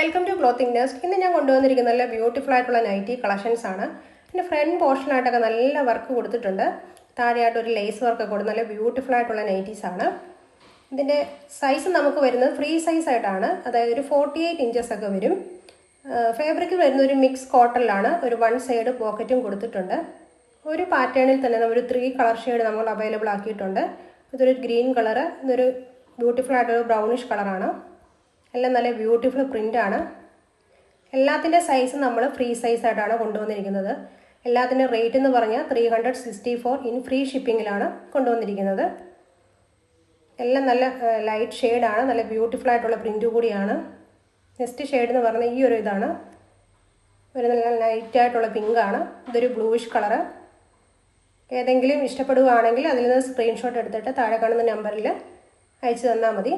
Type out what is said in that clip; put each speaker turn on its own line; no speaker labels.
Welcome to clothing nest. ഇന്ന് ഞാൻ കൊണ്ടുവന്നിരിക്കുന്ന നല്ല ബ്യൂട്ടിഫുൾ ആയിട്ടുള്ള നൈറ്റി കളക്ഷൻസ് ആണ്. പിന്നെ ഫ്രണ്ട് പോർഷനായിട്ടൊക്കെ നല്ല വർക്ക് കൊടുത്തിട്ടുണ്ട്. താഴെയായിട്ട് ഒരു ലേസ് വർക്കൊക്കെ കൊടുത്ത് നല്ല ബ്യൂട്ടിഫുൾ ആയിട്ടുള്ള നൈറ്റീസ് ആണ്. ഇതിൻ്റെ സൈസ് നമുക്ക് വരുന്നത് ഫ്രീ സൈസ് ആയിട്ടാണ്, അതായത് ഒരു 48 ഇഞ്ചസ് ഒക്കെ വരും. ഫാബ്രിക് വരുന്ന ഒരു മിക്സ് കോട്ടണിലാണ്. ഒരു വൺ സൈഡ് പോക്കറ്റും കൊടുത്തിട്ടുണ്ട്. ഒരു പാറ്റേണിൽ തന്നെ ഒരു 3 കളർ ഷെയ്ഡ് നമ്മൾ അവൈലബിൾ ആക്കിയിട്ടുണ്ട്. ഇതൊരു ഗ്രീൻ കളറ്, ഇതൊരു ബ്യൂട്ടിഫുൾ ആയിട്ടൊരു ബ്രൗണിഷ് കളറാണ്. എല്ലാം നല്ല ബ്യൂട്ടിഫുൾ പ്രിൻ്റാണ്. എല്ലാത്തിൻ്റെ സൈസ് നമ്മൾ ഫ്രീ സൈസായിട്ടാണ് കൊണ്ടുവന്നിരിക്കുന്നത്. എല്ലാത്തിൻ്റെ റേറ്റ് എന്ന് പറഞ്ഞാൽ 364 ഇൻ ഫ്രീ ഷിപ്പിങ്ങിലാണ് കൊണ്ടുവന്നിരിക്കുന്നത്. എല്ലാം നല്ല ലൈറ്റ് ഷെയ്ഡാണ്, നല്ല ബ്യൂട്ടിഫുൾ ആയിട്ടുള്ള പ്രിൻ്റ് കൂടിയാണ്. നെക്സ്റ്റ് ഷെയ്ഡ് എന്ന് പറഞ്ഞാൽ ഈ ഒരു ഇതാണ്, ഒരു നല്ല ലൈറ്റായിട്ടുള്ള പിങ്കാണ്. ഇതൊരു ബ്ലൂയിഷ് കളറ്. ഏതെങ്കിലും ഇഷ്ടപ്പെടുകയാണെങ്കിൽ അതിൽ നിന്ന് സ്ക്രീൻഷോട്ട് എടുത്തിട്ട് താഴെ കാണുന്ന നമ്പറിൽ അയച്ചു തന്നാൽ മതി.